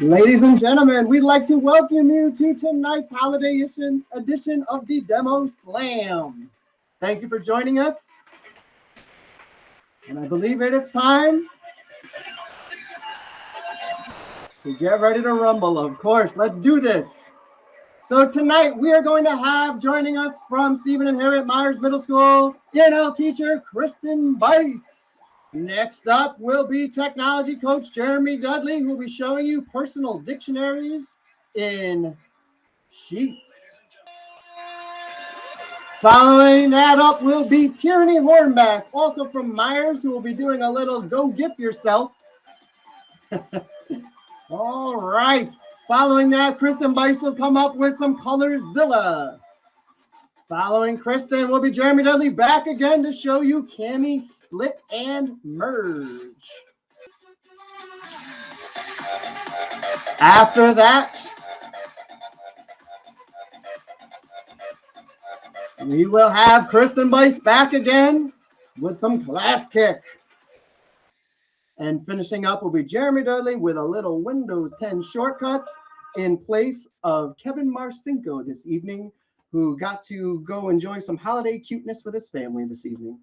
Ladies and gentlemen, we'd like to welcome you to tonight's holiday edition of the Demo Slam. Thank you for joining us. And I believe it's time to get ready to rumble. Of course, let's do this. So tonight we are going to have joining us from Stephen and Harriet Myers Middle School, ENL teacher Kristen Bice. Next up will be technology coach Jeremy Dudley, who will be showing you personal dictionaries in sheets. Following that up will be Tierney Hornback, also from Myers, who will be doing a little Go Gif Yourself. All right. Following that, Kristen Bice will come up with some Colorzilla. Following Kristen will be Jeremy Dudley back again to show you Cami Split and Merge. After that, we will have Kristen Bice back again with some Classkick. And finishing up will be Jeremy Dudley with a little Windows 10 shortcuts in place of Kevin Marcinko this evening, who got to go enjoy some holiday cuteness with his family this evening.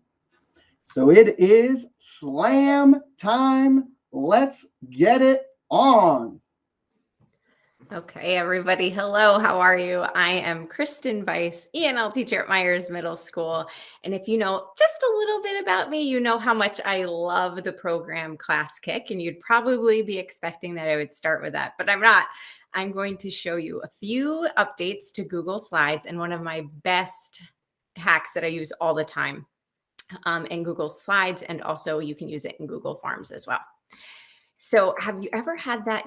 So it is slam time. Let's get it on. Okay, everybody. Hello, how are you? I am Kristen Bice, ENL teacher at Myers Middle School. And if you know just a little bit about me, you know how much I love the program Classkick, and you'd probably be expecting that I would start with that, but I'm not. I'm going to show you a few updates to Google Slides and one of my best hacks that I use all the time in Google Slides, and also you can use it in Google Forms as well. So have you ever had that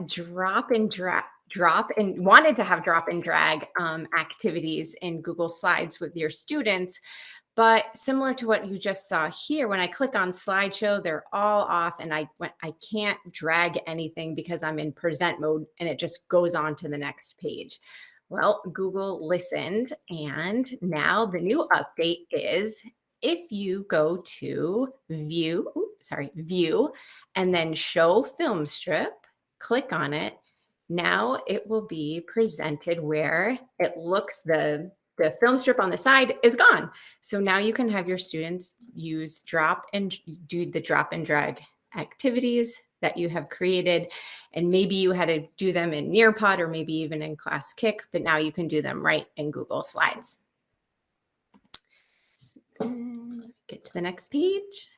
wanted to have drop and drag activities in Google Slides with your students, but similar to what you just saw here, when I click on slideshow, they're all off and I can't drag anything because I'm in present mode and it just goes on to the next page. Well, Google listened, and now the new update is if you go to view, and then show film strip, click on it. Now it will be presented where it looks, the film strip on the side is gone. So now you can have your students use do the drop and drag activities that you have created. And maybe you had to do them in Nearpod or maybe even in Classkick, but now you can do them right in Google Slides. Get to the next page.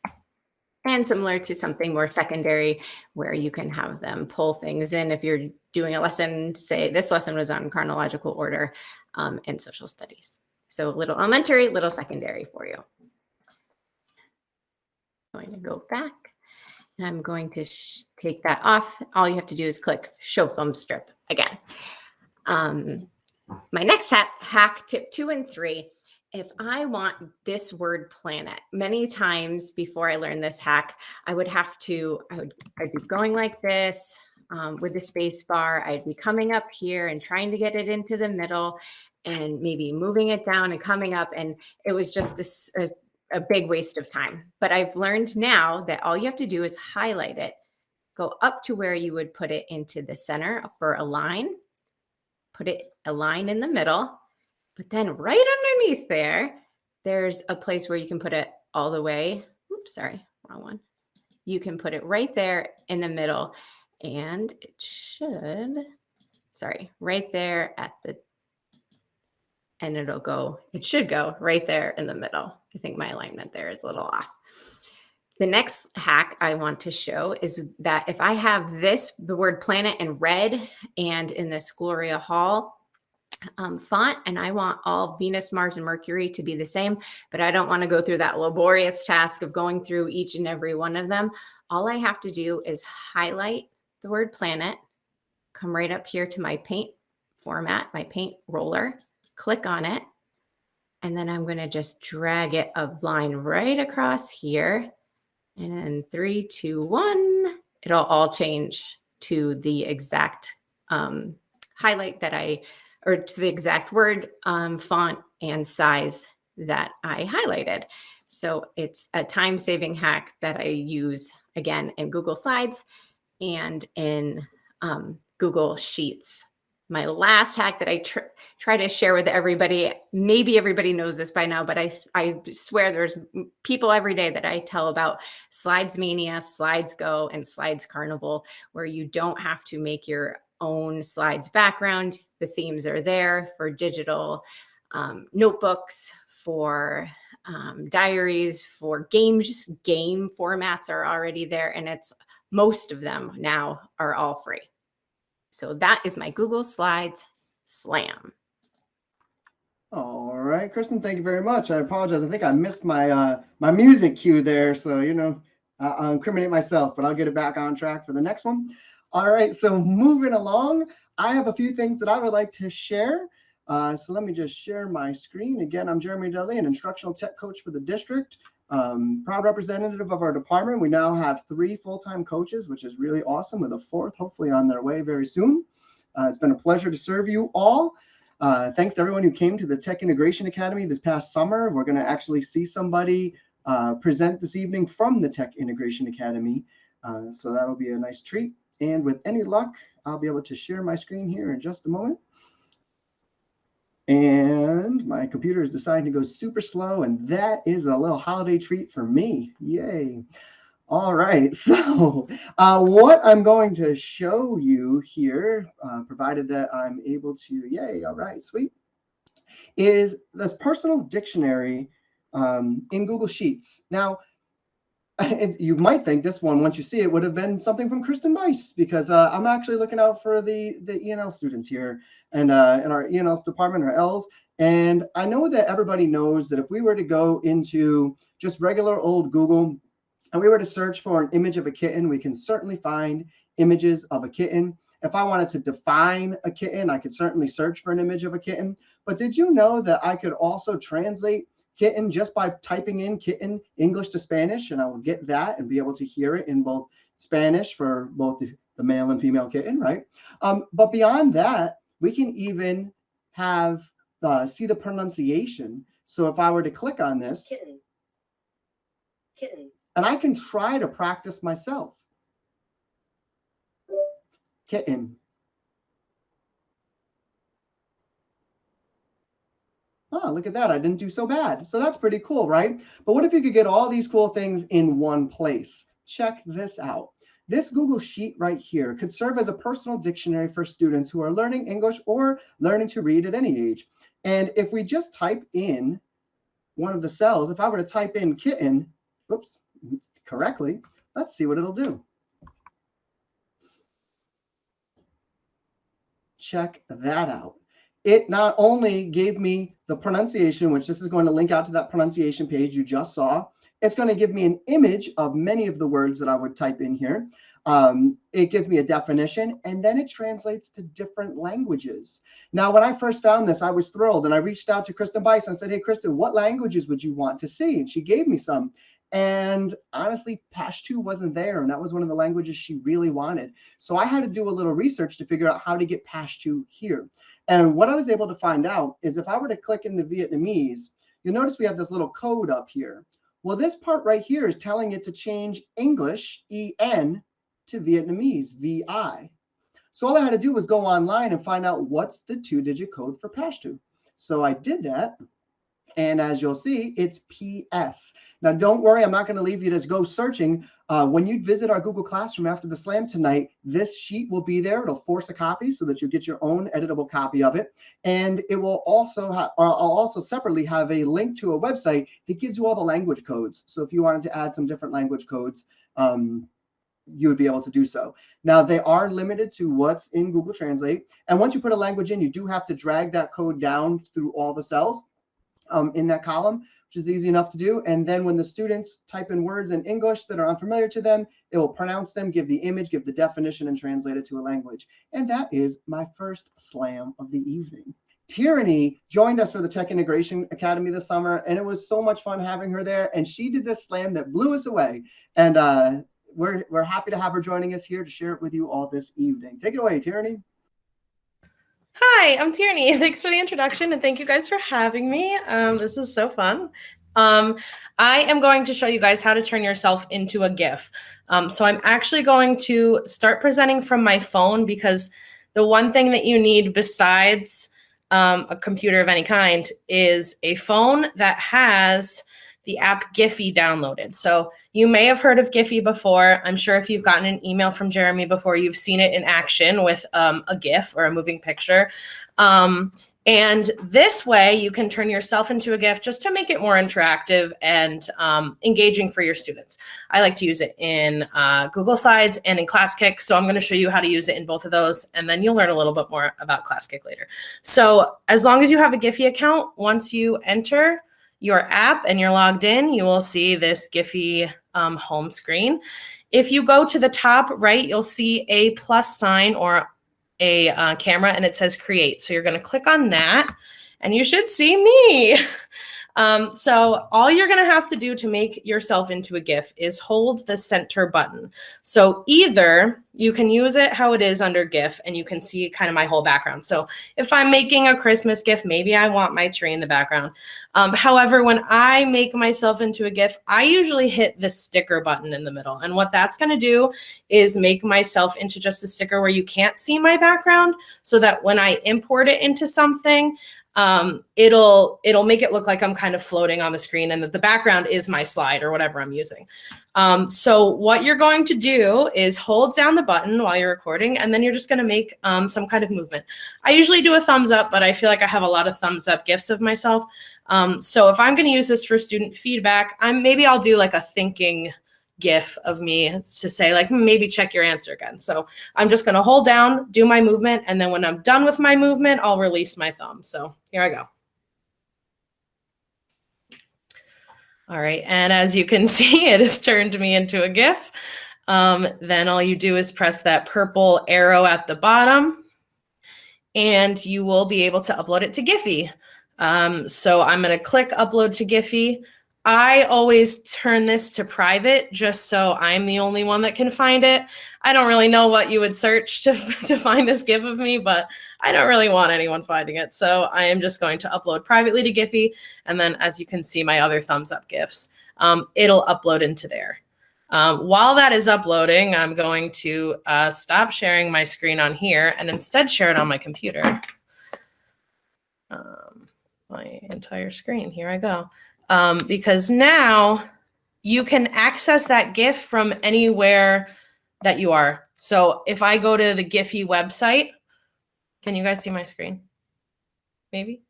And similar to something more secondary where you can have them pull things in if you're doing a lesson, say this lesson was on chronological order in social studies. So a little elementary, little secondary for you. I'm going to go back and I'm going to take that off. All you have to do is click show film strip again. My next hack, tip 2 and 3. If I want this word planet, many times before I learned this hack, I'd be going like this with the space bar. I'd be coming up here and trying to get it into the middle and maybe moving it down and coming up. And it was just a big waste of time. But I've learned now that all you have to do is highlight it, go up to where you would put it into the center for a line, put it a line in the middle. But then right underneath there's a place where you can put it all the way. Oops, sorry, wrong one. You can put it right there in the middle, and it should, right there and it should go right there in the middle. I think my alignment there is a little off. The next hack I want to show is that if I have the word planet in red and in this Gloria Hall font, and I want all Venus, Mars, and Mercury to be the same, but I don't want to go through that laborious task of going through each and every one of them. All I have to do is highlight the word planet, come right up here to my paint format, my paint roller, click on it, and then I'm going to just drag it a line right across here. And in 3, 2, 1, it'll all change to the exact highlight or to the exact word, font, and size that I highlighted. So it's a time-saving hack that I use, again, in Google Slides and in Google Sheets. My last hack that I try to share with everybody, maybe everybody knows this by now, but I swear there's people every day that I tell about Slides Mania, Slides Go, and Slides Carnival, where you don't have to make your own slides background. The themes are there for digital notebooks, for diaries, for games. Game formats are already there, and most of them now are all free. So that is my Google Slides slam. All right, Kristen, thank you very much. I apologize. I think I missed my my music cue there. So, I'll incriminate myself, but I'll get it back on track for the next one. All right, so moving along, I have a few things that I would like to share. So let me just share my screen. Again, I'm Jeremy Dudley, an instructional tech coach for the district. Proud representative of our department. We now have 3 full-time coaches, which is really awesome, with a 4th hopefully on their way very soon. It's been a pleasure to serve you all. Thanks to everyone who came to the Tech Integration Academy this past summer. We're going to actually see somebody present this evening from the Tech Integration Academy. So that'll be a nice treat. And with any luck, I'll be able to share my screen here in just a moment. And my computer is deciding to go super slow, and that is a little holiday treat for me. Yay. All right, so what I'm going to show you here, provided that I'm able to, yay, all right, sweet, is this personal dictionary in Google Sheets. Now, you might think this one, once you see it, would have been something from Kristen Weiss, because I'm actually looking out for the E&L students here and in our E&L department, or L's. And I know that everybody knows that if we were to go into just regular old Google and we were to search for an image of a kitten, we can certainly find images of a kitten. If I wanted to define a kitten, I could certainly search for an image of a kitten. But did you know that I could also translate kitten just by typing in kitten English to Spanish, and I will get that and be able to hear it in both Spanish for both the male and female kitten, right? But beyond that, we can even have see the pronunciation. So if I were to click on this, kitten, kitten, and I can try to practice myself. Kitten. Oh, look at that. I didn't do so bad. So that's pretty cool, right? But what if you could get all these cool things in one place? Check this out. This Google Sheet right here could serve as a personal dictionary for students who are learning English or learning to read at any age. And if we just type in one of the cells, if I were to type in kitten, oops, correctly, let's see what it'll do. Check that out. It not only gave me the pronunciation, which this is going to link out to that pronunciation page you just saw. It's going to give me an image of many of the words that I would type in here. It gives me a definition, and then it translates to different languages. Now, when I first found this, I was thrilled, and I reached out to Kristen Weiss and said, hey, Kristen, what languages would you want to see? And she gave me some. And honestly, Pashto wasn't there, and that was one of the languages she really wanted. So I had to do a little research to figure out how to get Pashto here. And what I was able to find out is if I were to click into Vietnamese, you'll notice we have this little code up here. Well, this part right here is telling it to change English, EN, to Vietnamese, VI. So all I had to do was go online and find out what's the 2-digit code for Pashto. So I did that. And as you'll see, it's PS. Now, don't worry, I'm not going to leave you to go searching. When you visit our Google Classroom after the slam tonight, this sheet will be there. It'll force a copy so that you get your own editable copy of it. And it will also have, I'll also separately have a link to a website that gives you all the language codes. So if you wanted to add some different language codes, you would be able to do so. Now, they are limited to what's in Google Translate. And once you put a language in, you do have to drag that code down through all the cells in that column, which is easy enough to do. And then when the students type in words in English that are unfamiliar to them, it will pronounce them, give the image, give the definition, and translate it to a language. And that is my first slam of the evening. Tyranny joined us for the Tech Integration Academy this summer, and it was so much fun having her there. And she did this slam that blew us away. And we're happy to have her joining us here to share it with you all this evening. Take it away, Tyranny. Hi, I'm Tierney. Thanks for the introduction, and thank you guys for having me. This is so fun. I am going to show you guys how to turn yourself into a GIF. So I'm actually going to start presenting from my phone, because the one thing that you need besides a computer of any kind is a phone that has the app Giphy downloaded. So you may have heard of Giphy before. I'm sure if you've gotten an email from Jeremy before, you've seen it in action with a GIF or a moving picture. And this way you can turn yourself into a GIF just to make it more interactive and engaging for your students. I like to use it in Google Slides and in Classkick. So I'm going to show you how to use it in both of those, and then you'll learn a little bit more about Classkick later. So as long as you have a Giphy account, once you enter your app and you're logged in, you will see this Giphy home screen. If you go to the top right, you'll see a plus sign or a camera, and it says create. So you're going to click on that and you should see me. So all you're going to have to do to make yourself into a GIF is hold the center button. So either you can use it how it is under GIF and you can see kind of my whole background. So if I'm making a Christmas GIF, maybe I want my tree in the background. However, when I make myself into a GIF, I usually hit the sticker button in the middle. And what that's going to do is make myself into just a sticker where you can't see my background, so that when I import it into something, it'll make it look like I'm kind of floating on the screen and that the background is my slide or whatever I'm using. So what you're going to do is hold down the button while you're recording, and then you're just going to make some kind of movement. I usually do a thumbs up, but I feel like I have a lot of thumbs up GIFs of myself. So if I'm going to use this for student feedback, maybe I'll do like a thinking GIF of me to say like, maybe check your answer again. So I'm just going to hold down, do my movement, and then when I'm done with my movement, I'll release my thumb. So here I go. All right, and as you can see, it has turned me into a GIF. Then all you do is press that purple arrow at the bottom, and you will be able to upload it to Giphy. So I'm going to click upload to Giphy. I always turn this to private just so I'm the only one that can find it. I don't really know what you would search to find this GIF of me, but I don't really want anyone finding it. So I am just going to upload privately to Giphy. And then as you can see my other thumbs up GIFs, it'll upload into there. While that is uploading, I'm going to stop sharing my screen on here and instead share it on my computer. My entire screen, here I go. Because now you can access that GIF from anywhere that you are. So if I go to the Giphy website, can you guys see my screen? Maybe?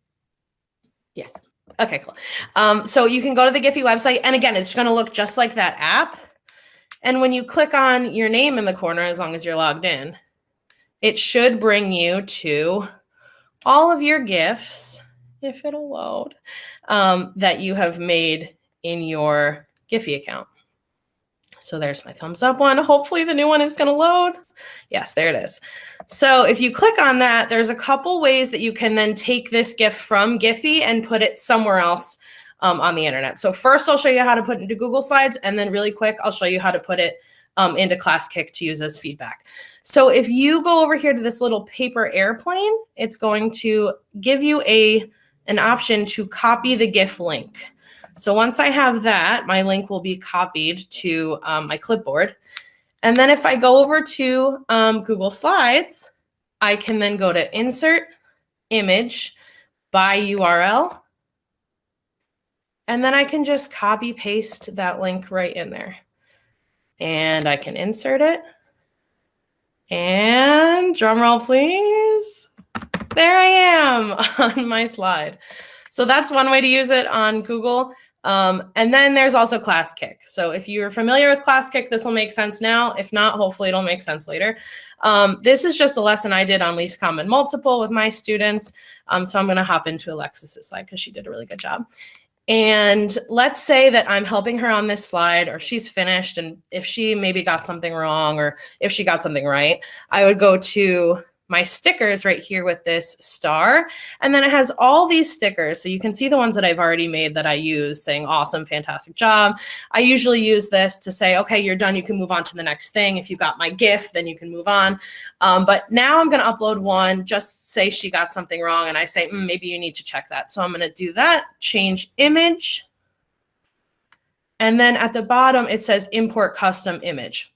Yes. Okay, cool. So you can go to the Giphy website, and again, it's going to look just like that app. And when you click on your name in the corner, as long as you're logged in, it should bring you to all of your GIFs, if it'll load, that you have made in your Giphy account. So there's my thumbs up one. Hopefully the new one is going to load. Yes, there it is. So if you click on that, there's a couple ways that you can then take this GIF from Giphy and put it somewhere else on the internet. So first I'll show you how to put it into Google Slides, and then really quick, I'll show you how to put it into Classkick to use as feedback. So if you go over here to this little paper airplane, it's going to give you an option to copy the GIF link. So once I have that, my link will be copied to my clipboard. And then if I go over to Google Slides, I can then go to Insert, Image, by URL. And then I can just copy paste that link right in there. And I can insert it. And drum roll, please. There I am on my slide. So that's one way to use it on Google. And then there's also Classkick. So if you're familiar with Classkick, this will make sense now. If not, hopefully it'll make sense later. This is just a lesson I did on least common multiple with my students. So I'm going to hop into Alexis's slide because she did a really good job. And let's say that I'm helping her on this slide, or she's finished, and if she maybe got something wrong or if she got something right, I would go to my stickers right here with this star, and then it has all these stickers. So you can see the ones that I've already made that I use saying awesome, fantastic job. I usually use this to say, okay, you're done. You can move on to the next thing. If you got my GIF, then you can move on. But now I'm going to upload one, just say she got something wrong. And I say, maybe you need to check that. So I'm going to do that, change image. And then at the bottom, it says import custom image.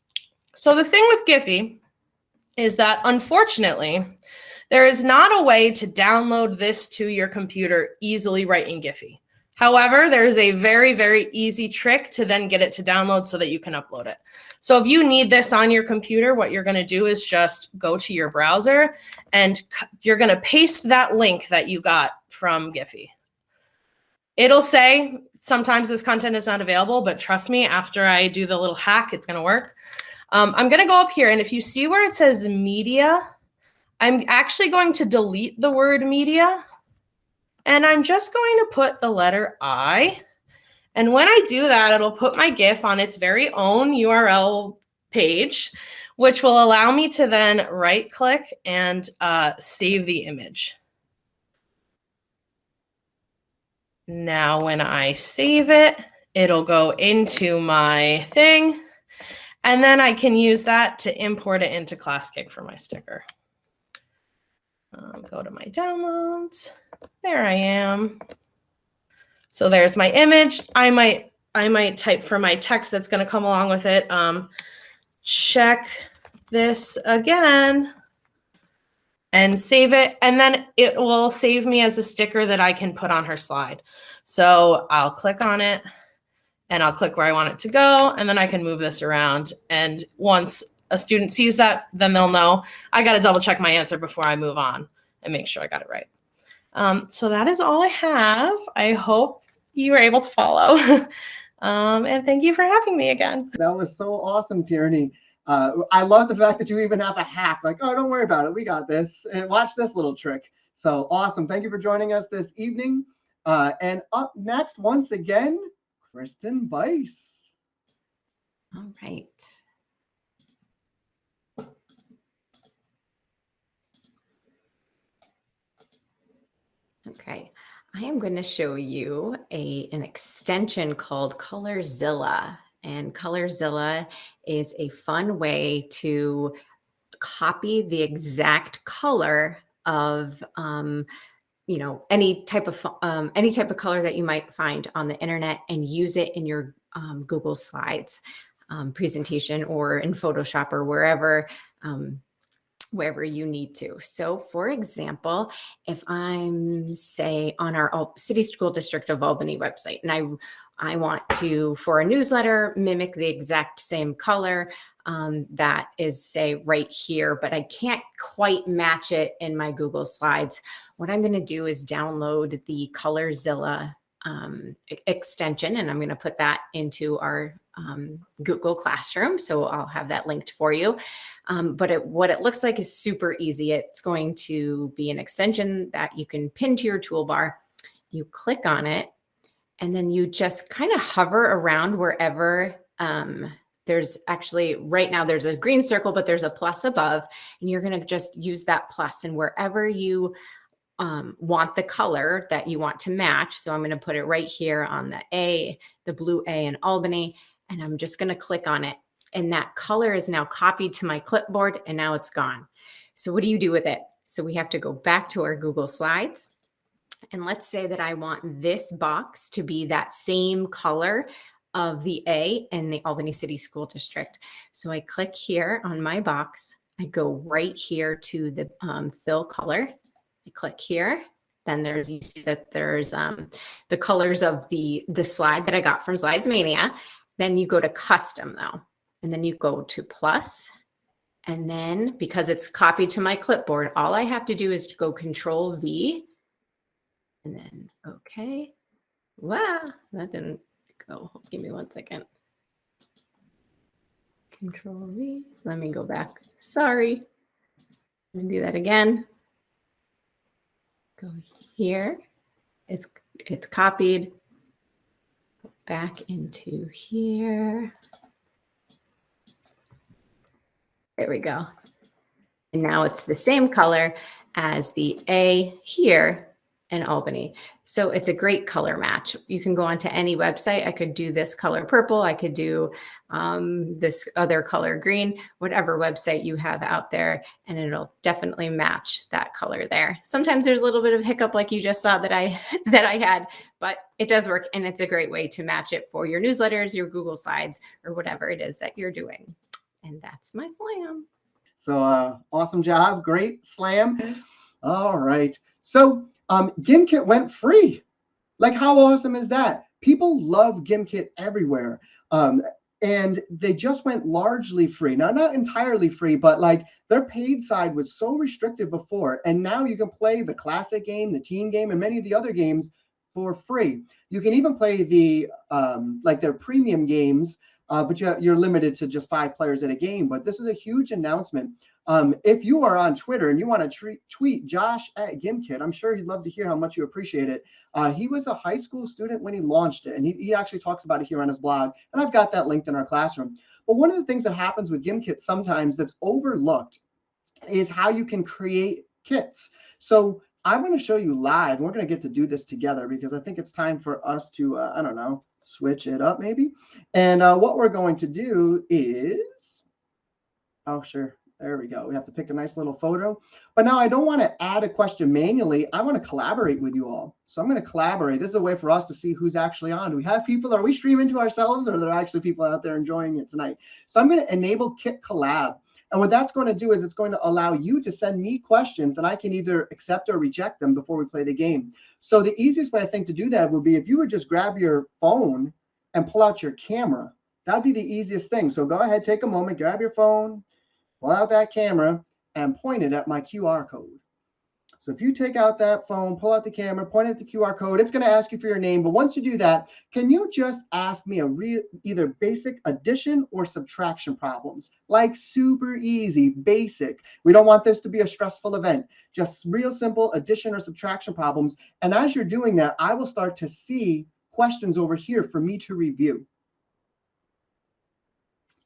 So the thing with Giphy is that unfortunately, there is not a way to download this to your computer easily right in Giphy. However, there's a very, very easy trick to then get it to download so that you can upload it. So if you need this on your computer, what you're going to do is just go to your browser and you're going to paste that link that you got from Giphy. It'll say sometimes this content is not available, but trust me, after I do the little hack, it's going to work. I'm going to go up here, and if you see where it says media, I'm actually going to delete the word media. And I'm just going to put the letter I. And when I do that, it'll put my GIF on its very own URL page, which will allow me to then right click and save the image. Now, when I save it, it'll go into my thing. And then I can use that to import it into Classkick for my sticker. Go to my downloads. There I am. So there's my image. I might type for my text that's going to come along with it. Check this again and save it. And then it will save me as a sticker that I can put on her slide. So I'll click on it and I'll click where I want it to go. And then I can move this around. And once a student sees that, then they'll know I got to double check my answer before I move on and make sure I got it right. So that is all I have. I hope you were able to follow. And thank you for having me again. That was so awesome, Tierney. I love the fact that you even have a hack. Like, oh, don't worry about it. We got this. And watch this little trick. So awesome. Thank you for joining us this evening. And up next, once again, Kristen Bice. All right. Okay, I am going to show you an extension called Colorzilla. And Colorzilla is a fun way to copy the exact color of any type of color that you might find on the internet and use it in your Google Slides presentation or in Photoshop or wherever you need to. So for example, if I'm say on our City School District of Albany website and I want to, for a newsletter, mimic the exact same color that is say right here, but I can't quite match it in my Google Slides. What I'm going to do is download the Colorzilla extension, and I'm going to put that into our Google Classroom. So I'll have that linked for you. But what it looks like is super easy. It's going to be an extension that you can pin to your toolbar. You click on it, and then you just kind of hover around wherever there's actually, right now there's a green circle, but there's a plus above, and you're going to just use that plus, and wherever you want the color that you want to match. So I'm going to put it right here on the blue A in Albany, and I'm just going to click on it. And that color is now copied to my clipboard, and now it's gone. So what do you do with it? So we have to go back to our Google Slides. And let's say that I want this box to be that same color of the A in the Albany City School District. So I click here on my box. I go right here to the fill color. I click here. Then you see that there's the colors of the slide that I got from Slides Mania. Then you go to custom though. And then you go to plus. And then because it's copied to my clipboard, all I have to do is go Control V. And then, okay. Wow, that didn't go. Give me 1 second. Control V. Let me go back. Sorry. Let me do that again. Go here. It's copied. Back into here. There we go. And now it's the same color as the A here and Albany. So it's a great color match. You can go onto any website. I could do this color purple. I could do this other color green, whatever website you have out there, and it'll definitely match that color there. Sometimes there's a little bit of hiccup like you just saw that I had, but it does work, and it's a great way to match it for your newsletters, your Google Slides, or whatever it is that you're doing. And that's my slam. So awesome job. Great slam. All right. So Gimkit went free. Like, how awesome is that? People love Gimkit everywhere. And they just went largely free. Now, not entirely free, but like their paid side was so restrictive before. And now you can play the classic game, the team game, and many of the other games for free. You can even play the like their premium games, but you're limited to just 5 players at a game. But this is a huge announcement. If you are on Twitter and you want to tweet Josh at Gimkit, I'm sure he'd love to hear how much you appreciate it. He was a high school student when he launched it, and he actually talks about it here on his blog, and I've got that linked in our classroom. But one of the things that happens with Gimkit sometimes that's overlooked is how you can create kits. So I want to show you live, and we're going to get to do this together because I think it's time for us to, I don't know, switch it up maybe. And what we're going to do is, oh, sure. There we go. We have to pick a nice little photo. But now I don't want to add a question manually. I want to collaborate with you all. So I'm going to collaborate. This is a way for us to see who's actually on. Do we have people? Are we streaming to ourselves, or are there actually people out there enjoying it tonight? So I'm going to enable Kit Collab. And what that's going to do is it's going to allow you to send me questions, and I can either accept or reject them before we play the game. So the easiest way I think to do that would be if you would just grab your phone and pull out your camera. That'd be the easiest thing. So go ahead, take a moment, grab your phone, pull out that camera, and point it at my QR code. So if you take out that phone, pull out the camera, point it at the QR code, it's going to ask you for your name. But once you do that, can you just ask me either basic addition or subtraction problems? Like super easy, basic. We don't want this to be a stressful event. Just real simple addition or subtraction problems. And as you're doing that, I will start to see questions over here for me to review.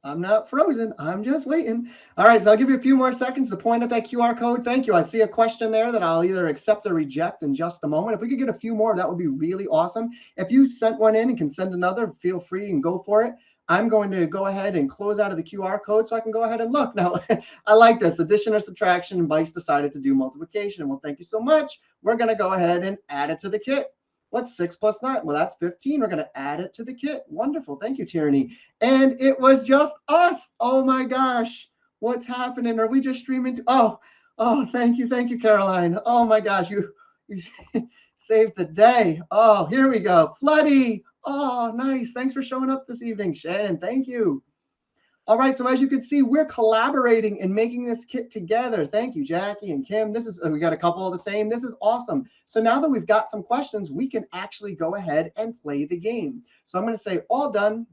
I'm not frozen. I'm just waiting. All right, so I'll give you a few more seconds to point at that QR code. Thank you. I see a question there that I'll either accept or reject in just a moment. If we could get a few more, that would be really awesome. If you sent one in and can send another, feel free and go for it. I'm going to go ahead and close out of the QR code so I can go ahead and look. Now, I like this. Addition or subtraction, and Bryce decided to do multiplication. Well, thank you so much. We're going to go ahead and add it to the kit. What's 6 plus 9? Well, that's 15. We're going to add it to the kit. Wonderful. Thank you, Tierney. And it was just us. Oh, my gosh. What's happening? Are we just streaming? Oh, thank you. Thank you, Caroline. Oh, my gosh. You saved the day. Oh, here we go. Floody. Oh, nice. Thanks for showing up this evening, Shannon. Thank you. All right, so as you can see, we're collaborating and making this kit together. Thank you, Jackie and Kim. We got a couple of the same. This is awesome. So now that we've got some questions, we can actually go ahead and play the game. So I'm going to say all done,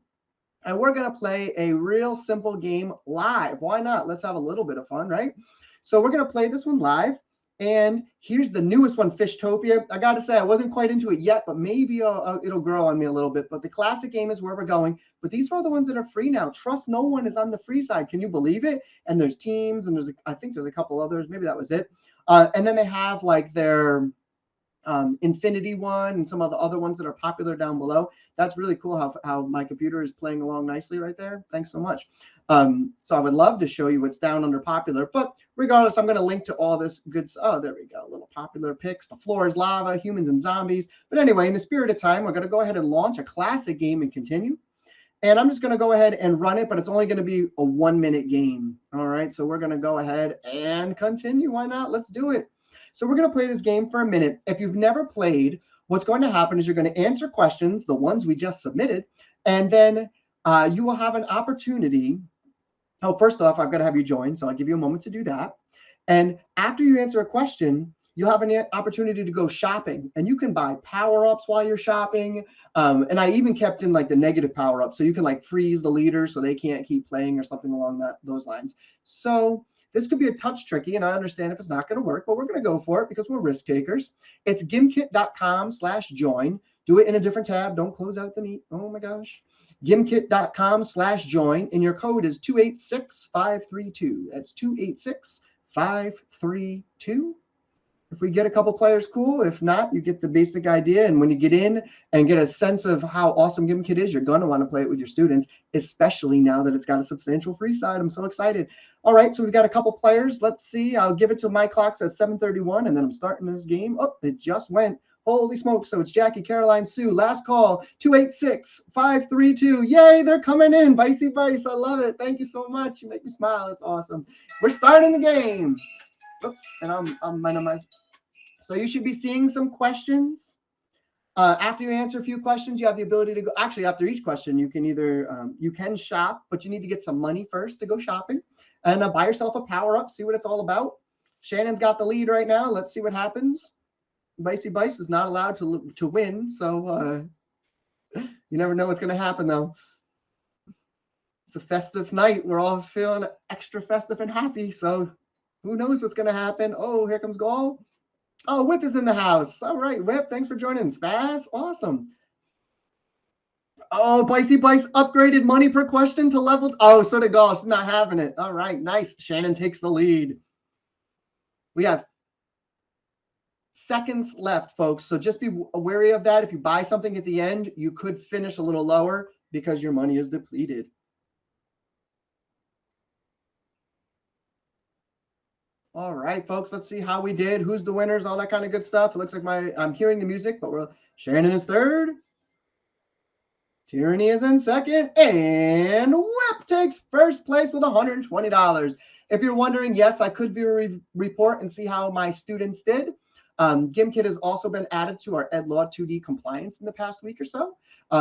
and we're going to play a real simple game live. Why not? Let's have a little bit of fun, right? So we're going to play this one live. And here's the newest one, Fishtopia. I got to say, I wasn't quite into it yet, but maybe it'll grow on me a little bit. But the classic game is where we're going. But these are the ones that are free now. Trust No One is on the free side. Can you believe it? And there's teams, and I think there's a couple others. Maybe that was it. And then they have like their Infinity one and some of the other ones that are popular down below. That's really cool how my computer is playing along nicely right there. Thanks so much. So I would love to show you what's down under popular, but regardless, I'm going to link to all this good. Oh, there we go. Little popular picks. The Floor is Lava, Humans and Zombies. But anyway, in the spirit of time, we're going to go ahead and launch a classic game and continue. And I'm just going to go ahead and run it, but it's only going to be a 1-minute game. All right. So we're going to go ahead and continue. Why not? Let's do it. So we're going to play this game for a minute. If you've never played, what's going to happen is you're going to answer questions, the ones we just submitted, and then you will have an opportunity. Oh, first off, I've got to have you join, so I'll give you a moment to do that. And after you answer a question, you'll have an opportunity to go shopping, and you can buy power-ups while you're shopping. And I even kept in like the negative power-ups, so you can like freeze the leaders so they can't keep playing or something along those lines. So this could be a touch tricky, and I understand if it's not going to work, but we're going to go for it because we're risk takers. It's gimkit.com/join. Do it in a different tab. Don't close out the meet. Oh, my gosh. Gimkit.com/join, and your code is 286532. That's 286532. If we get a couple players, cool. If not, you get the basic idea. And when you get in and get a sense of how awesome Gimkit is, you're going to want to play it with your students, especially now that it's got a substantial free side. I'm so excited. All right, so we've got a couple players. Let's see. I'll give it to my clock says 7:31, and then I'm starting this game. Oh, it just went. Holy smoke. So it's Jackie, Caroline, Sue. Last call, 286-532. Yay, they're coming in. Bicey Bice, I love it. Thank you so much. You make me smile. It's awesome. We're starting the game. Oops, and I'm minimized. So you should be seeing some questions. After you answer a few questions, you have the ability to go. Actually, after each question, you can either you can shop, but you need to get some money first to go shopping, and buy yourself a power up. See what it's all about. Shannon's got the lead right now. Let's see what happens. Bicey Bice is not allowed to win, so you never know what's going to happen though. It's a festive night. We're all feeling extra festive and happy, so who knows what's going to happen. Oh, here comes Gall. Oh, Whip is in the house. All right, Whip, thanks for joining. Spaz, awesome. Oh, Bicey Bice upgraded money per question to level. Oh, so did Gall. She's not having it. All right, nice. Shannon takes the lead. We have seconds left, folks. So just be wary of that. If you buy something at the end, you could finish a little lower because your money is depleted. All right, folks, let's see how we did. Who's the winners, all that kind of good stuff. It looks like I'm hearing the music, but Shannon is third. Tyranny is in second, and Whip takes first place with $120. If you're wondering, yes, I could view a report and see how my students did. Gimkit has also been added to our EdLaw 2D compliance in the past week or so.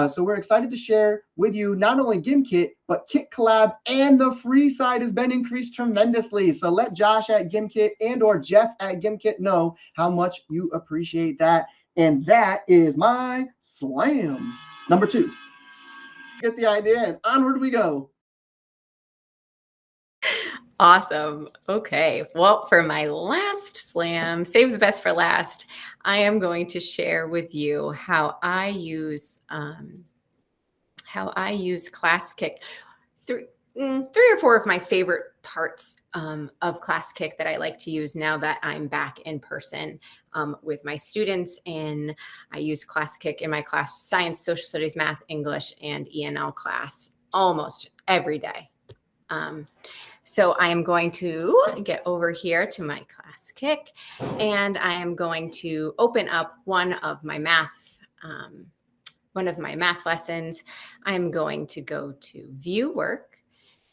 So we're excited to share with you not only Gimkit, but Kit Collab, and the free side has been increased tremendously. So let Josh at Gimkit and or Jeff at Gimkit know how much you appreciate that. And that is my slam. Number 2. Get the idea, and onward we go. Awesome. Okay. Well, for my last slam, save the best for last, I am going to share with you how I use Classkick. Three or four of my favorite parts of Classkick that I like to use now that I'm back in person with my students. And I use Classkick in my class, science, social studies, math, English, and ENL class almost every day. So I am going to get over here to my Classkick, and I am going to open up one of my math lessons. I'm going to go to View Work,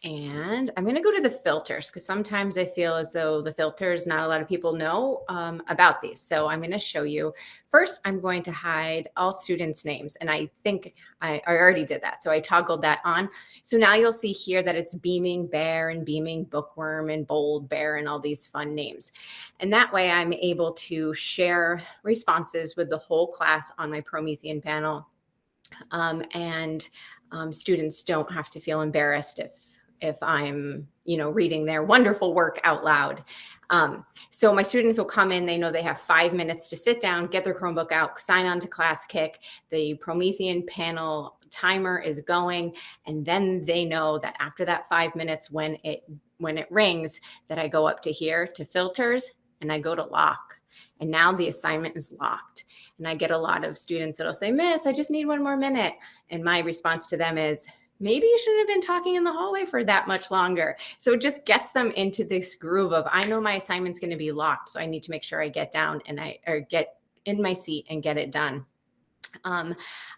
and I'm going to go to the filters because sometimes I feel as though the filters, not a lot of people know about these. So I'm going to show you. First, I'm going to hide all students' names. And I think I already did that. So I toggled that on. So now you'll see here that it's Beaming Bear and Beaming Bookworm and Bold Bear and all these fun names. And that way I'm able to share responses with the whole class on my Promethean panel. Students don't have to feel embarrassed if I'm, reading their wonderful work out loud. So my students will come in, they know they have 5 minutes to sit down, get their Chromebook out, sign on to Classkick. The Promethean panel timer is going, and then they know that after that 5 minutes, when it rings, that I go up to here to filters and I go to lock. And now the assignment is locked. And I get a lot of students that'll say, Miss, I just need 1 more minute. And my response to them is, maybe you shouldn't have been talking in the hallway for that much longer. So it just gets them into this groove of, I know my assignment's going to be locked, so I need to make sure I get down or get in my seat and get it done.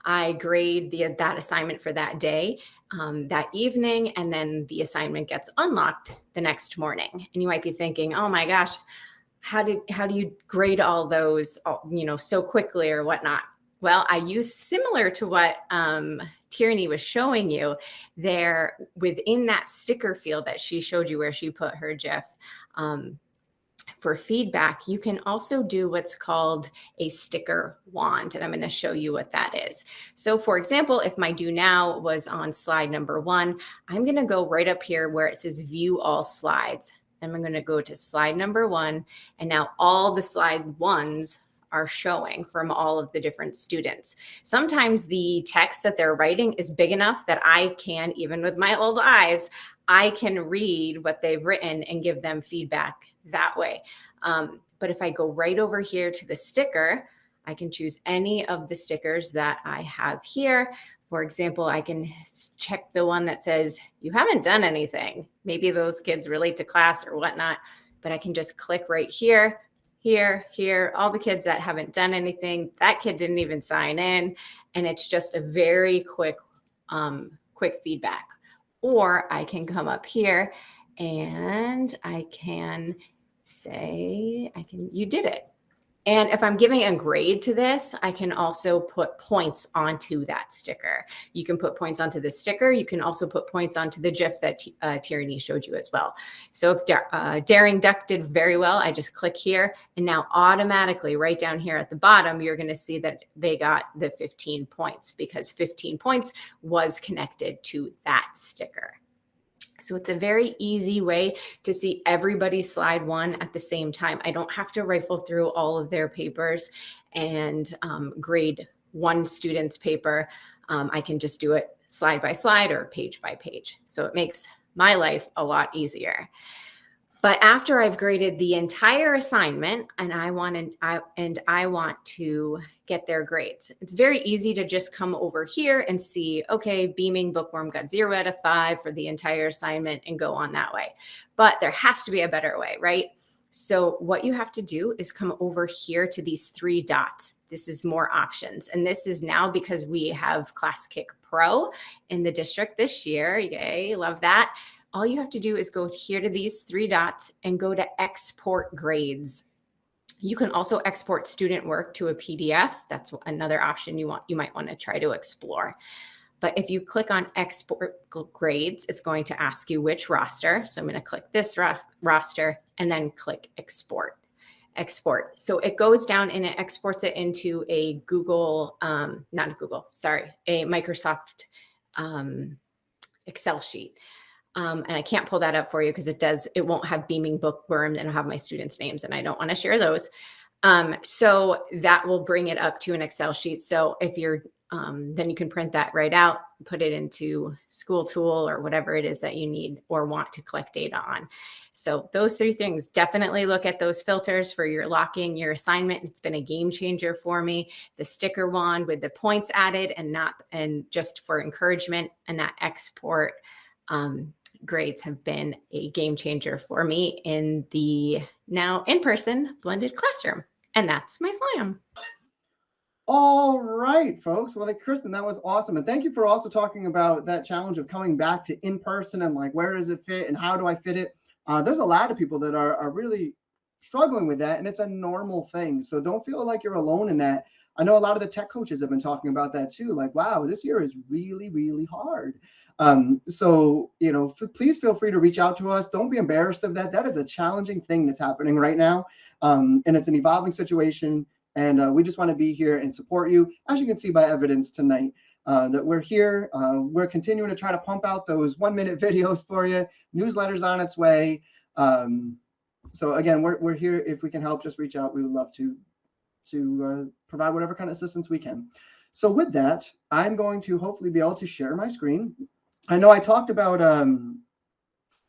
I grade that assignment for that day, that evening, and then the assignment gets unlocked the next morning. And you might be thinking, oh my gosh, how do you grade all those, so quickly or whatnot? Well, I use similar to what Tyranny was showing you there within that sticker field that she showed you where she put her GIF. For feedback, you can also do what's called a sticker wand, and I'm going to show you what that is. So for example, if my do now was on slide number 1, I'm going to go right up here where it says view all slides. And I'm going to go to slide number 1, and now all the slide 1s are showing from all of the different students. Sometimes the text that they're writing is big enough that I can, even with my old eyes, I can read what they've written and give them feedback that way. But if I go right over here to the sticker, I can choose any of the stickers that I have here. For example, I can check the one that says, you haven't done anything. Maybe those kids relate to class or whatnot, but I can just click right here, here, all the kids that haven't done anything. That kid didn't even sign in. And it's just a very quick feedback. Or I can come up here and I can say, you did it. And if I'm giving a grade to this, I can also put points onto that sticker. You can put points onto the sticker. You can also put points onto the GIF that Tierney showed you as well. So if Daring Duck did very well, I just click here. And now automatically right down here at the bottom, you're going to see that they got the 15 points because 15 points was connected to that sticker. So it's a very easy way to see everybody's slide one at the same time. I don't have to rifle through all of their papers and grade one student's paper. I can just do it slide by slide or page by page. So it makes my life a lot easier. But after I've graded the entire assignment and I want to get their grades, it's very easy to just come over here and see, okay, Beaming Bookworm got 0 out of 5 for the entire assignment and go on that way. But there has to be a better way, right? So what you have to do is come over here to these 3 dots. This is more options. And this is now because we have Classkick Pro in the district this year. Yay, love that. All you have to do is go here to these 3 dots and go to export grades. You can also export student work to a PDF. That's another option you might want to try to explore. But if you click on export grades, it's going to ask you which roster. So I'm going to click this roster and then click export. So it goes down and it exports it into a a Microsoft Excel sheet. And I can't pull that up for you because it won't have Beaming Bookworm and it'll have my students' names and I don't want to share those. So that will bring it up to an Excel sheet. So if you're, then you can print that right out, put it into School Tool or whatever it is that you need or want to collect data on. So those 3 things, definitely look at those filters for your locking your assignment. It's been a game changer for me. The sticker wand with the points added and just for encouragement, and that export grades have been a game changer for me in the now in-person blended classroom. And that's my slam. All right, folks. Well, Kristen, that was awesome. And thank you for also talking about that challenge of coming back to in-person and like, where does it fit and how do I fit it? There's a lot of people that are really struggling with that, and it's a normal thing. So don't feel like you're alone in that. I know a lot of the tech coaches have been talking about that too. Like, wow, this year is really, really hard. So, please feel free to reach out to us. Don't be embarrassed of that. That is a challenging thing that's happening right now. And it's an evolving situation. And we just want to be here and support you. As you can see by evidence tonight, that we're here. We're continuing to try to pump out those 1-minute videos for you. Newsletters on its way. So again, we're here. If we can help, just reach out. We would love to provide whatever kind of assistance we can. So with that, I'm going to hopefully be able to share my screen. I know I talked about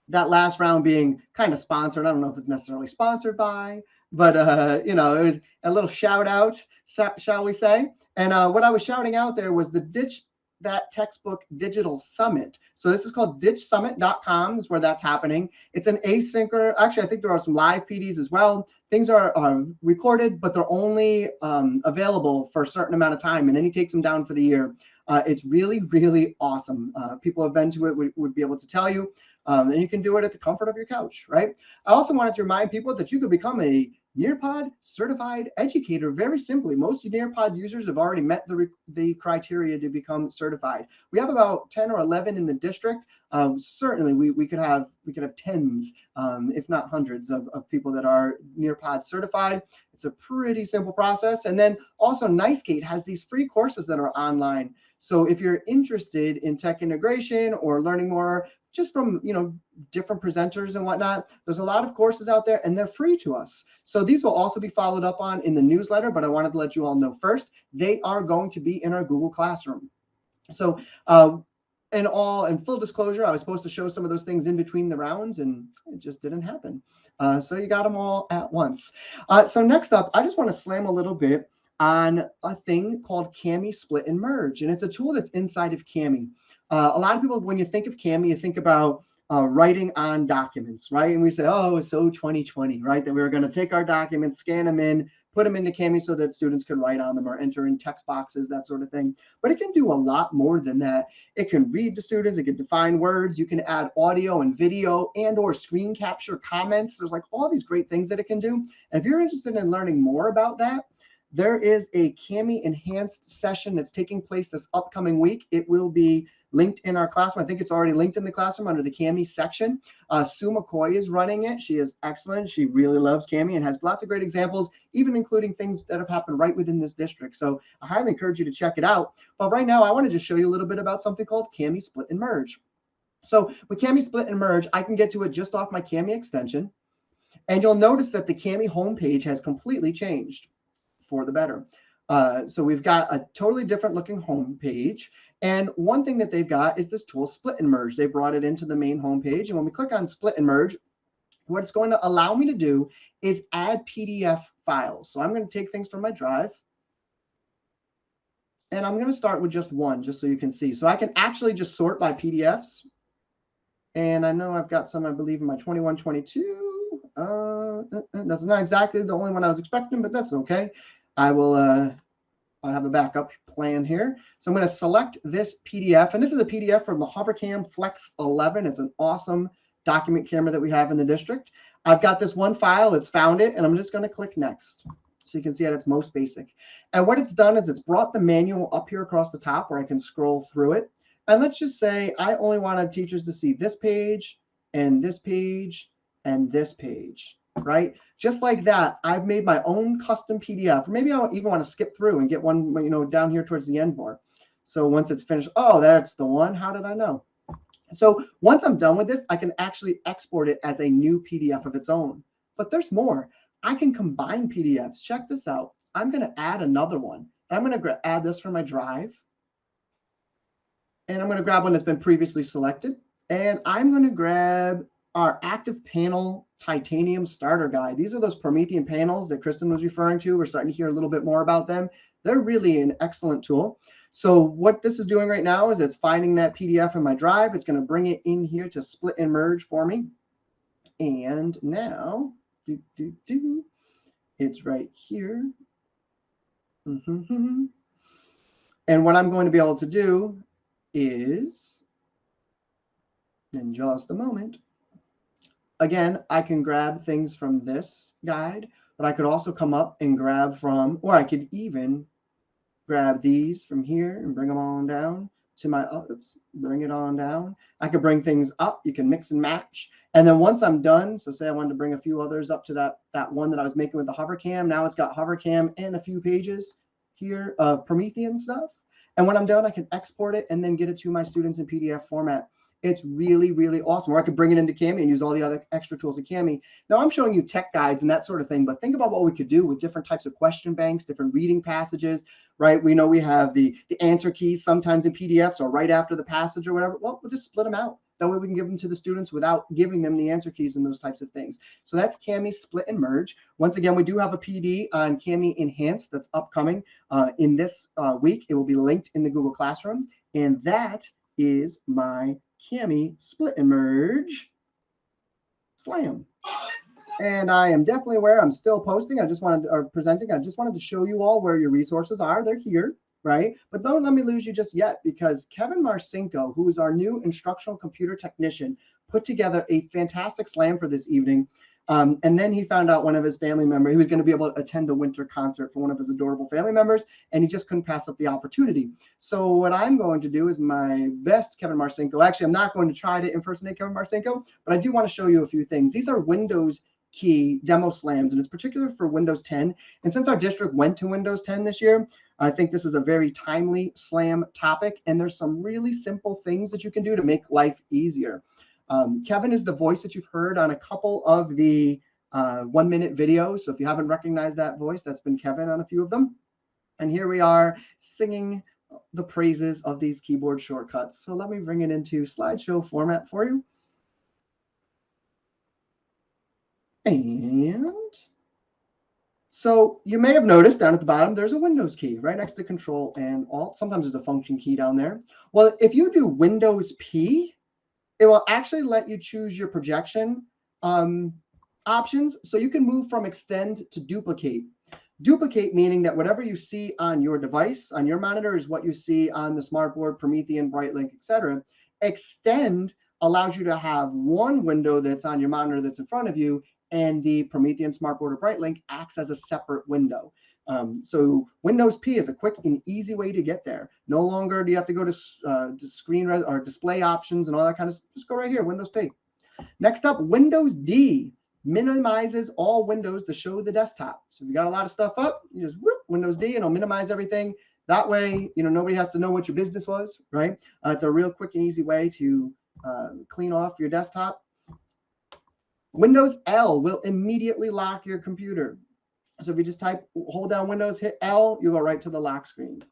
that last round being kind of sponsored. I don't know if it's necessarily sponsored by, but it was a little shout out, shall we say. And what I was shouting out there was the Ditch That Textbook Digital Summit. So this is called ditchsummit.com is where that's happening. It's an asynchronous, actually, I think there are some live PDs as well. Things are recorded, but they're only available for a certain amount of time, and then he takes them down for the year. It's really, really awesome. People have been to it, would be able to tell you. And you can do it at the comfort of your couch, right? I also wanted to remind people that you could become a Nearpod certified educator very simply. Most Nearpod users have already met the criteria to become certified. We have about 10 or 11 in the district. Certainly, we could have tens, if not hundreds, of people that are Nearpod certified. It's a pretty simple process. And then also NiceGate has these free courses that are online. So if you're interested in tech integration or learning more just from different presenters and whatnot, there's a lot of courses out there and they're free to us. So these will also be followed up on in the newsletter, but I wanted to let you all know first, they are going to be in our Google Classroom. So in full disclosure, I was supposed to show some of those things in between the rounds, and it just didn't happen. So you got them all at once. So next up, I just want to slam a little bit on a thing called Kami Split and Merge, and it's a tool that's inside of Kami. A lot of people, when you think of Kami, you think about writing on documents, right? And we say, oh, it's so 2020, right? That we were going to take our documents, scan them in, put them into Kami so that students could write on them or enter in text boxes, that sort of thing. But it can do a lot more than that. It can read to students. It can define words. You can add audio and video and or screen capture comments. There's like all these great things that it can do. And if you're interested in learning more about that, there is a Kami enhanced session that's taking place this upcoming week. It will be linked in our classroom. I think it's already linked in the classroom under the Kami section. Sue McCoy is running it. She is excellent. She really loves Kami and has lots of great examples, even including things that have happened right within this district. So I highly encourage you to check it out. But right now, I want to just show you a little bit about something called Kami Split and Merge. So with Kami Split and Merge, I can get to it just off my Kami extension. And you'll notice that the Kami homepage has completely changed for the better. So we've got a totally different looking homepage. And one thing that they've got is this tool, Split and Merge. They brought it into the main homepage. And when we click on Split and Merge, what it's going to allow me to do is add PDF files. So I'm going to take things from my drive. And I'm going to start with just one, just so you can see. So I can actually just sort by PDFs. And I know I've got some, I believe, in my 2122. That's not exactly the only one I was expecting, but that's okay. I'll have a backup plan here. So I'm going to select this PDF, and this is a PDF from the Hovercam Flex 11. It's an awesome document camera that we have in the district. I've got this one file, it's found it, and I'm just going to click next. So you can see at its most basic. And what it's done is it's brought the manual up here across the top where I can scroll through it. And let's just say I only wanted teachers to see this page and this page and this page, right? Just like that, I've made my own custom PDF. Or maybe I even want to skip through and get one, you know, down here towards the end more. So once it's finished, oh, that's the one. How did I know? So once I'm done with this, I can actually export it as a new PDF of its own. But there's more. I can combine PDFs. Check this out. I'm going to add another one. I'm going to add this from my drive. And I'm going to grab one that's been previously selected. And I'm going to grab our active panel titanium starter guide. These are those Promethean panels that Kristen was referring to. We're starting to hear a little bit more about them. They're really an excellent tool. So what this is doing right now is it's finding that PDF in my drive. It's going to bring it in here to split and merge for me. And now, it's right here. And what I'm going to be able to do is, in just a moment, again, I can grab things from this guide, but I could also come up and grab from, or I could even grab these from here and bring them on down to my, bring it on down. I could bring things up. You can mix and match. And then once I'm done, so say I wanted to bring a few others up to that one that I was making with the Hovercam. Now it's got Hovercam and a few pages here of Promethean stuff. And when I'm done, I can export it and then get it to my students in PDF format. It's really, really awesome. Or I could bring it into Kami and use all the other extra tools in Kami. Now I'm showing you tech guides and that sort of thing, but think about what we could do with different types of question banks, different reading passages, right? We know we have the answer keys sometimes in PDFs or right after the passage or whatever. Well, we'll just split them out. That way we can give them to the students without giving them the answer keys and those types of things. So that's Kami Split and Merge. Once again, we do have a PD on Kami Enhanced that's upcoming in this week. It will be linked in the Google Classroom. And that is my Kami Split and Merge Slam. And I am definitely aware I'm still posting. I just wanted to, or presenting. I just wanted to show you all where your resources are. They're here, right? But don't let me lose you just yet, because Kevin Marcinko, who is our new instructional computer technician, put together a fantastic slam for this evening. And then he found out one of his family members, he was going to be able to attend a winter concert for one of his adorable family members, and he just couldn't pass up the opportunity. So what I'm going to do is my best Kevin Marcinko. Actually, I'm not going to try to impersonate Kevin Marcinko, but I do want to show you a few things. These are Windows key demo slams, and it's particular for Windows 10. And since our district went to Windows 10 this year, I think this is a very timely slam topic, and there's some really simple things that you can do to make life easier. Kevin is the voice that you've heard on a couple of the 1-minute videos. So if you haven't recognized that voice, that's been Kevin on a few of them. And here we are singing the praises of these keyboard shortcuts. So let me bring it into slideshow format for you. And so you may have noticed down at the bottom, there's a Windows key right next to Control and Alt. Sometimes there's a function key down there. Well, if you do Windows P, it will actually let you choose your projection options. So you can move from extend to duplicate. Duplicate meaning that whatever you see on your device, on your monitor, is what you see on the smartboard, Promethean, Brightlink, etc. Extend allows you to have one window that's on your monitor that's in front of you, and the Promethean, Smartboard, or Brightlink acts as a separate window. So Windows P is a quick and easy way to get there. No longer do you have to go to screen or display options and all that kind of stuff. Just go right here, Windows P. Next up, Windows D minimizes all windows to show the desktop. So if you got a lot of stuff up, you just whoop, Windows D, and it'll minimize everything. That way, nobody has to know what your business was, right? It's a real quick and easy way to clean off your desktop. Windows L will immediately lock your computer. So if you just hold down Windows, hit L, you'll go right to the lock screen.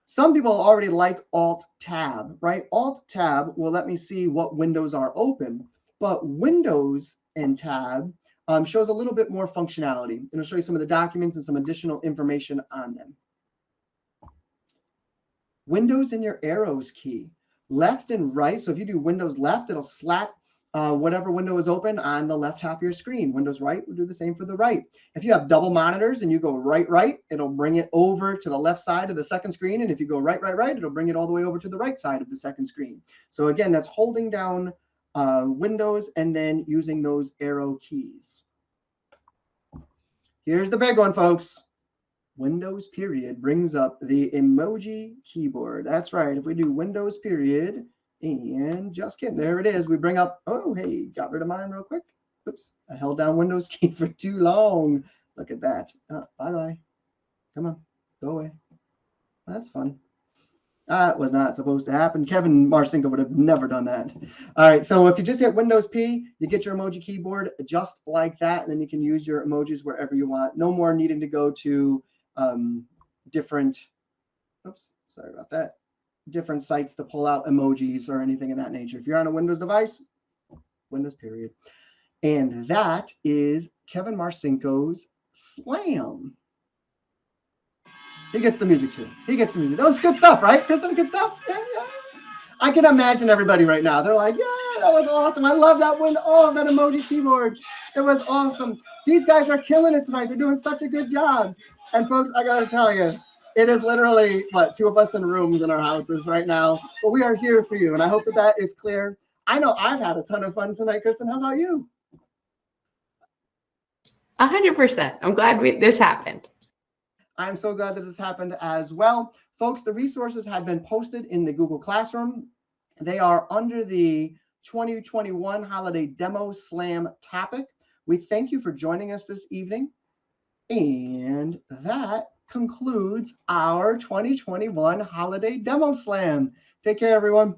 Some people already like Alt Tab, right? Alt Tab will let me see what windows are open, but Windows and Tab shows a little bit more functionality. It'll show you some of the documents and some additional information on them. Windows and your arrows key, left and right. So if you do Windows left, it'll slap whatever window is open on the left half of your screen. Windows right will do the same for the right. If you have double monitors and you go right, it'll bring it over to the left side of the second screen. And if you go right, it'll bring it all the way over to the right side of the second screen. So again, that's holding down Windows and then using those arrow keys. Here's the big one, folks. Windows period brings up the emoji keyboard. That's right. If we do Windows period, and just kidding, there it is. We bring up, oh, hey, got rid of mine real quick. Oops, I held down Windows key for too long. Look at that. Bye-bye. Come on, go away. That's fun. That was not supposed to happen. Kevin Marcinko would have never done that. All right, so if you just hit Windows P, you get your emoji keyboard just like that, and then you can use your emojis wherever you want. No more needing to go to different, oops, sorry about that, different sites to pull out emojis or anything of that nature. If you're on a Windows device, Windows period. And that is Kevin Marcinko's Slam. He gets the music too. He gets the music. That was good stuff, right, Kristen? Good stuff? Yeah. I can imagine everybody right now. They're like, yeah, that was awesome. I love that one. Oh, that emoji keyboard. It was awesome. These guys are killing it tonight. They're doing such a good job. And folks, I got to tell you, it is literally, two of us in rooms in our houses right now. But we are here for you. And I hope that is clear. I know I've had a ton of fun tonight, Kristen. How about you? 100%. I'm glad this happened. I'm so glad that this happened as well. Folks, the resources have been posted in the Google Classroom. They are under the 2021 Holiday Demo Slam topic. We thank you for joining us this evening. And that concludes our 2021 Holiday Demo Slam. Take care, everyone.